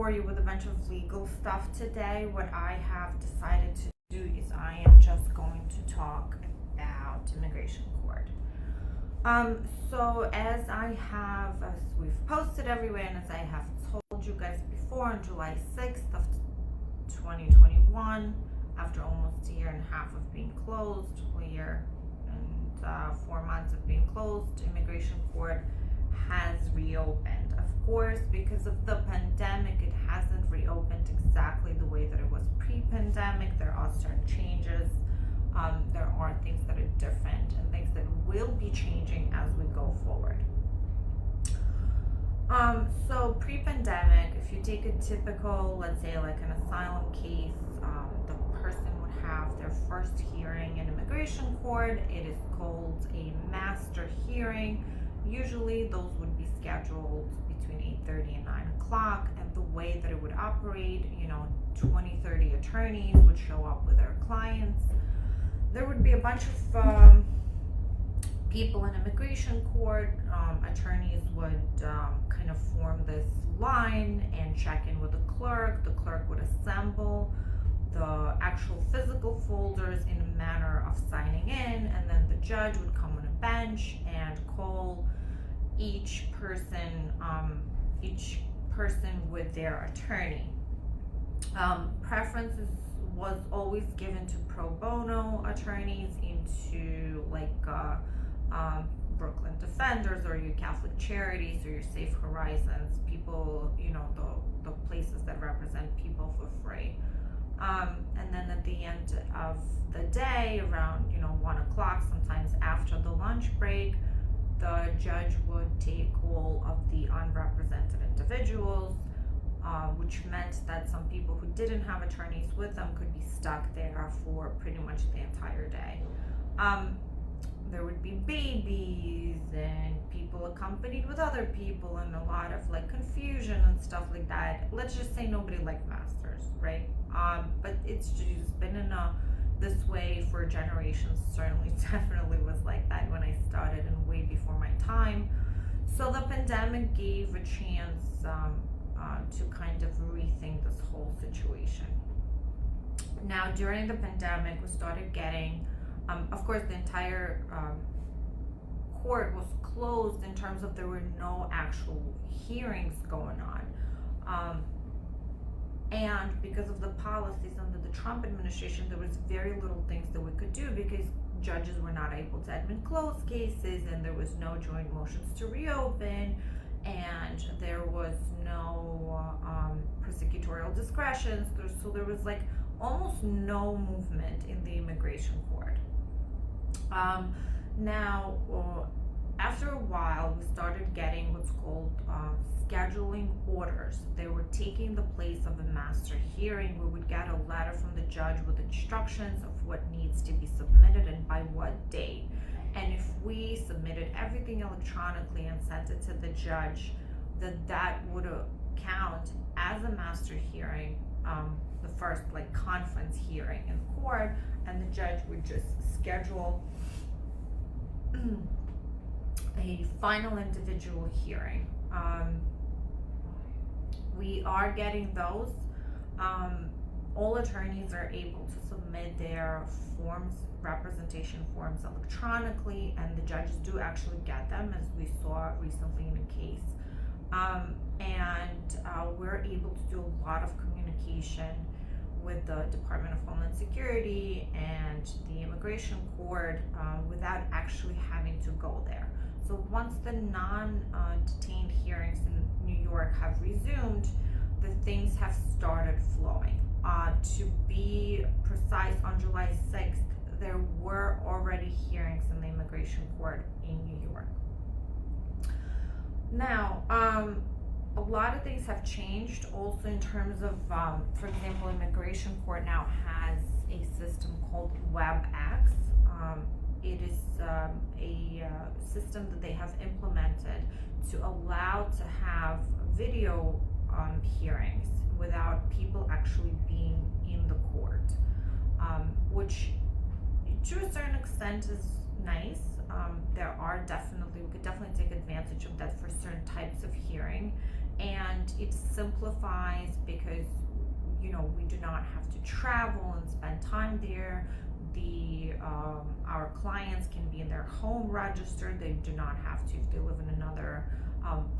bore you with a bunch of legal stuff today. What I have decided to do is I am just going to talk about immigration court. So as we've posted everywhere, and as I have told you guys before, on July 6th of 2021, after almost a year and a half of being closed, a year and 4 months of being closed, immigration court has reopened. Of course, because of the pandemic, it hasn't reopened exactly the way that it was pre-pandemic. There are certain changes. There are things that are different and things that will be changing as we go forward. So pre-pandemic, if you take a typical, let's say like an asylum case, the person would have their first hearing in immigration court. It is called a master hearing. Usually those would be scheduled between 8:30 and 9 o'clock, and the way that it would operate, 20-30 attorneys would show up with their clients. There would be a bunch of people in immigration court. Attorneys would kind of form this line and check in with the clerk. The clerk would assemble the actual physical folders in a manner of signing in, and then the judge would come on a bench and call each person with their attorney. Preferences was always given to pro bono attorneys, into Brooklyn Defenders or your Catholic Charities or your Safe Horizons, people, the places that represent people for free. And then at the end of the day, around 1 o'clock, sometimes after the lunch break, the judge would take all of the unrepresented individuals, which meant that some people who didn't have attorneys with them could be stuck there for pretty much the entire day. There would be babies and people accompanied with other people, and a lot of confusion and stuff like that. Let's just say nobody liked masters, right? But it's just been this way for generations. Certainly, definitely was like that when I started and way before my time. So the pandemic gave a chance to kind of rethink this whole situation. Now, during the pandemic, we started getting, of course, the entire court was closed in terms of there were no actual hearings going on. And because of the policies under the Trump administration, there was very little things that we could do because judges were not able to admit closed cases, and there was no joint motions to reopen, and there was no prosecutorial discretion. So there was almost no movement in the immigration court. Now, after a while, we started getting what's called scheduling orders. They were taking the place of a master hearing. We would get a letter from the judge with instructions of what needs to be submitted and by what date. And if we submitted everything electronically and sent it to the judge, that would count as a master hearing, the first conference hearing in court, and the judge would just schedule a final individual hearing. We are getting those. All attorneys are able to submit their forms, representation forms, electronically, and the judges do actually get them, as we saw recently in a case. And we're able to do a lot of communication with the Department of Homeland Security and the immigration court without actually having to go there. So once the non-detained hearings in New York have resumed, the things have started flowing. To be precise, on July 6th, there were already hearings in the immigration court in New York. Now, a lot of things have changed also in terms of, for example, immigration court now has a system called WebEx. It is a system that they have implemented to allow to have video hearings without people actually being in the court, which to a certain extent is nice. We could definitely take advantage of that for certain types of hearing. and it simplifies because we do not have to travel and spend time there. Our clients can be in their home registered. They do not have to, if they live in another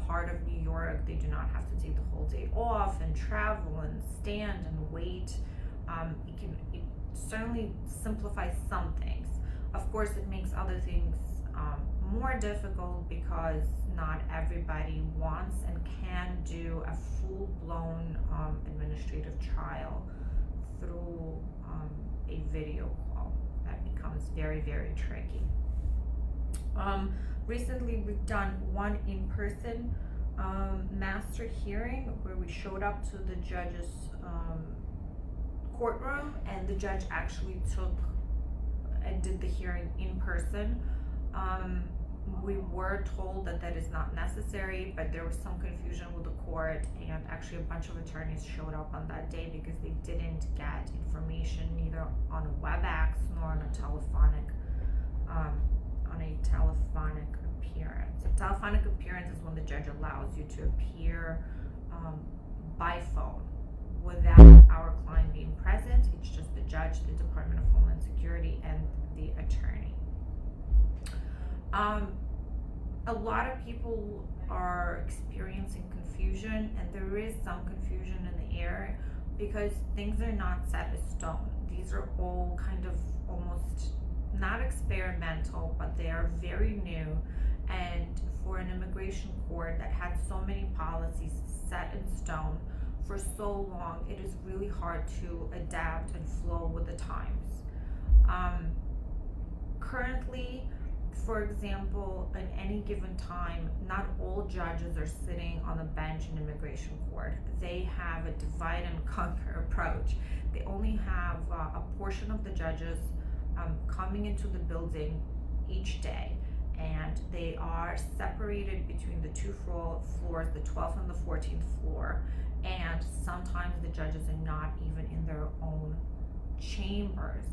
part of New York, they do not have to take the whole day off and travel and stand and wait. It certainly simplifies some things. Of course, it makes other things more difficult because not everybody wants and can do a full-blown administrative trial through a video call. That becomes very, very tricky. Recently, we've done one in-person master hearing where we showed up to the judge's courtroom, and the judge actually took and did the hearing in person. We were told that is not necessary, but there was some confusion with the court, and actually a bunch of attorneys showed up on that day because they didn't get information neither on a WebEx nor on a telephonic appearance. A telephonic appearance is when the judge allows you to appear by phone without our client being present. It's just the judge, the Department of Homeland Security, and the attorney. A lot of people are experiencing confusion, and there is some confusion in the air because things are not set in stone. These are all kind of almost not experimental, but they are very new. And for an immigration court that had so many policies set in stone for so long, it is really hard to adapt and flow with the times. Currently, for example, at any given time, not all judges are sitting on the bench in immigration court. They have a divide and conquer approach. They only have a portion of the judges coming into the building each day, and they are separated between the two floors, the 12th and the 14th floor, and sometimes the judges are not even in their own chambers.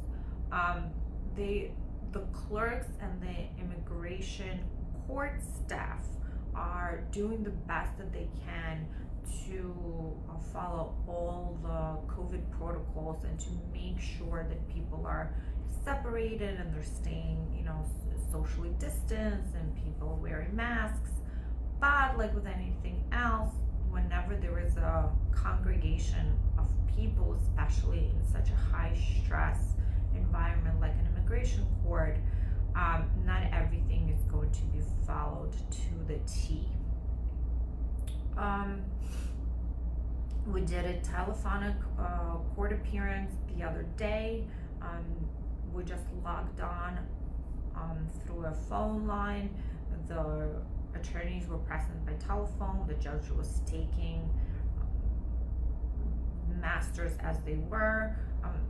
The clerks and the immigration court staff are doing the best that they can to follow all the COVID protocols and to make sure that people are separated and they're staying, socially distanced, and people are wearing masks. But like with anything else, whenever there is a congregation of people, especially in such a high stress environment like an immigration court, not everything is going to be followed to the T. We did a telephonic court appearance the other day. We just logged on through a phone line. The attorneys were present by telephone. The judge was taking masters as they were.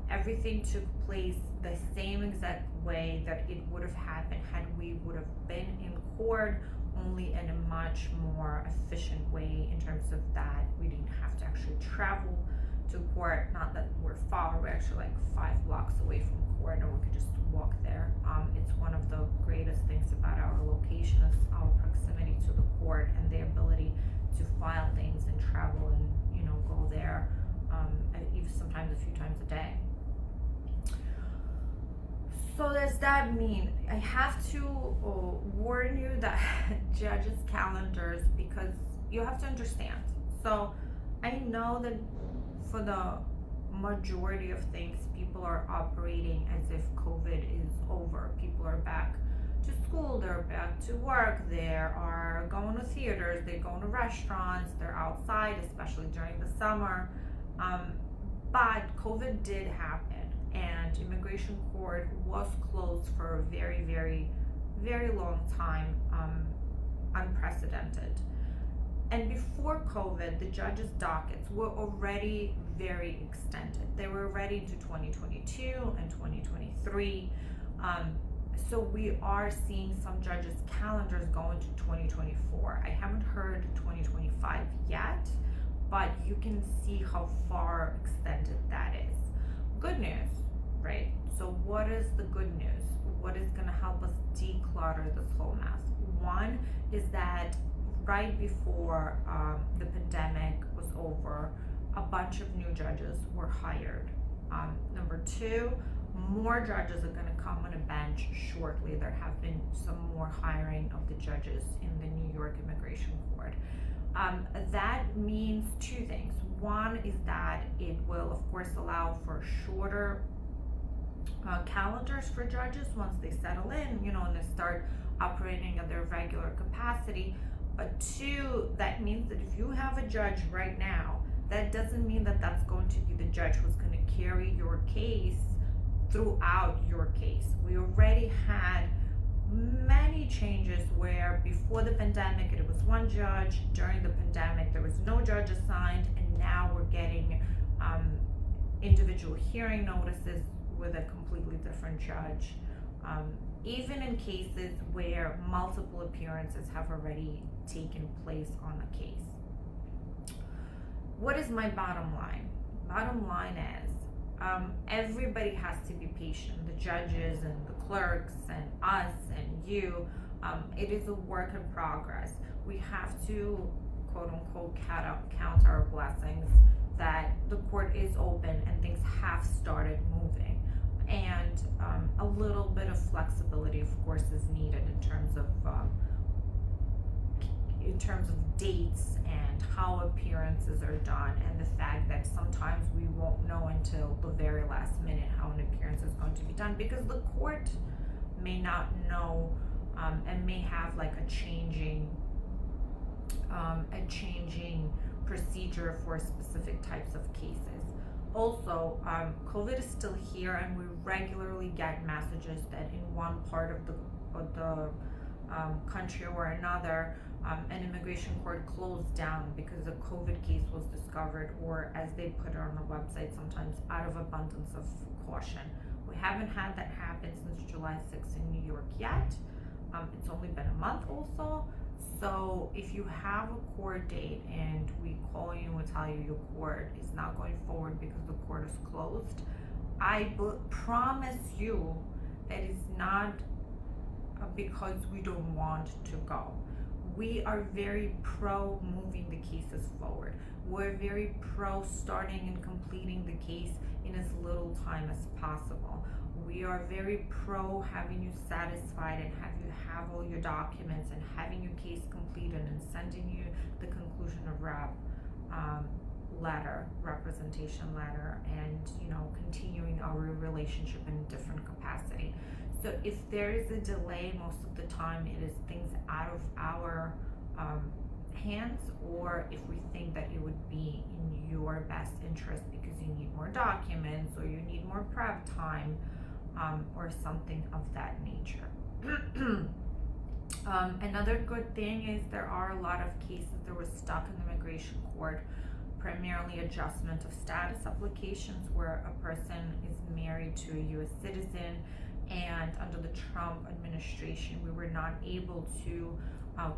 Everything took place the same exact way that it would have happened had we would have been in court, only in a much more efficient way in terms of that we didn't have to actually travel to court. Not that we're far, we're actually like 5 blocks away from court, and we could just walk there. It's one of the greatest things about our location is our proximity to the court and the ability to file things and travel and go there even sometimes a few times a day. So does that mean I have to warn you that judges' calendars, because you have to understand. So I know that for the majority of things, people are operating as if COVID is over. People are back to school, they're back to work, they are going to theaters, they're going to restaurants, they're outside, especially during the summer. But COVID did happen, and immigration court was closed for a very, very, very long time, unprecedented. And before COVID, the judges' dockets were already very extended. They were already into 2022 and 2023. So we are seeing some judges' calendars go into 2024. I haven't heard 2025 yet, but you can see how far extended that is. Good news, right? So what is the good news? What is going to help us declutter this whole mess? One is that right before the pandemic was over, a bunch of new judges were hired. Number two, more judges are going to come on a bench shortly. There have been some more hiring of the judges in the New York Immigration Court. That means two things. One is that it will, of course, allow for shorter calendars for judges once they settle in, and they start operating at their regular capacity. But two, that means that if you have a judge right now, that doesn't mean that that's going to be the judge who's going to carry your case throughout your case. We already had many changes where before the pandemic it was one judge, during the pandemic there was no judge assigned, and now we're getting individual hearing notices with a completely different judge, even in cases where multiple appearances have already taken place on a case. What is my bottom line? Bottom line is everybody has to be patient, the judges and the clerks and us and you. It is a work in progress. We have to, quote unquote, count our blessings that the court is open and things have started moving. And a little bit of flexibility, of course, is needed in terms of dates and how appearances are done, and the fact that sometimes we won't know until the very last minute how an appearance is going to be done, because the court may not know and may have like a changing procedure for specific types of cases. Also, COVID is still here, and we regularly get messages that in one part of the country or another, an immigration court closed down because a COVID case was discovered, or as they put it on the website, sometimes out of abundance of caution. We haven't had that happen since July 6th in New York yet. It's only been a month also. So if you have a court date and we call you and tell you your court is not going forward because the court is closed, I promise you that it's not because we don't want to go. We are very pro moving the cases forward. We're very pro starting and completing the case in as little time as possible. We are very pro having you satisfied and have you have all your documents and having your case completed and sending you the conclusion of representation letter, and continuing our relationship in a different capacity. So if there is a delay, most of the time it is things out of our hands, or if we think that it would be in your best interest because you need more documents or you need more prep time, or something of that nature. Another good thing is there are a lot of cases that were stuck in the immigration court, primarily adjustment of status applications where a person is married to a U.S. citizen, and under the Trump administration we were not able to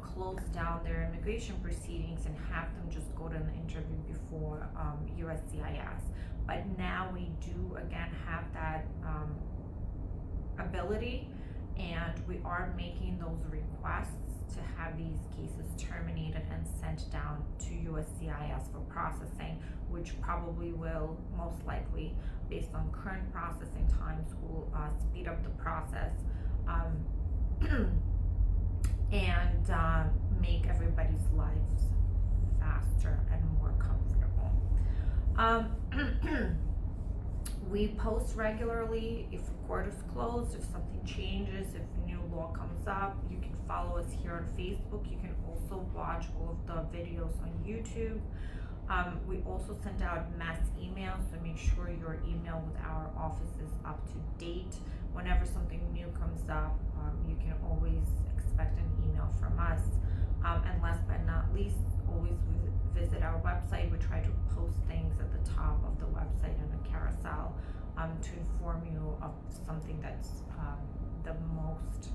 close down their immigration proceedings and have them just go to an interview before USCIS. But now we do again have that ability, and we are making those requests to have these cases terminated and sent down to USCIS for processing, which probably will most likely, based on current processing times, will speed up the process and make everybody's lives faster and more comfortable. We post regularly if a court is closed, if something changes, if new law comes up. You can follow us here on Facebook. You can also watch all of the videos on YouTube. We also send out mass emails, so make sure your email with our office is up to date. Whenever something new comes up, you can always expect an email from us. And last but not least, always visit our website. We try to post things at the top of the website in a carousel to inform you of something that's the most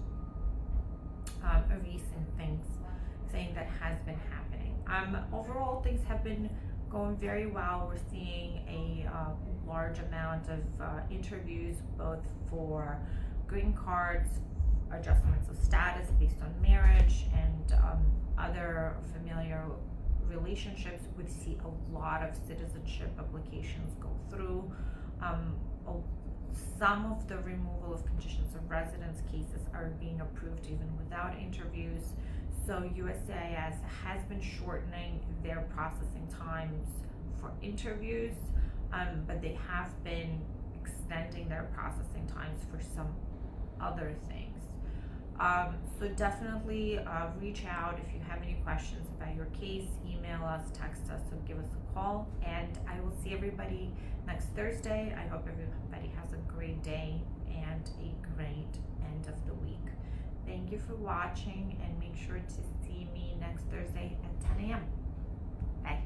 recent thing that has been happening. Overall, things have been going very well. We're seeing a large amount of interviews, both for green cards, adjustments of status based on marriage and other familial relationships. We see a lot of citizenship applications go through. Some of the removal of conditions of residence cases are being approved even without interviews. So USCIS has been shortening their processing times for interviews, but they have been extending their processing times for some other things. So definitely reach out if you have any questions about your case. Email us, text us, or give us a call. And I will see everybody next Thursday. I hope everybody has a great day and a great end of the week. Thank you for watching, and make sure to see me next Thursday at 10 a.m. Bye.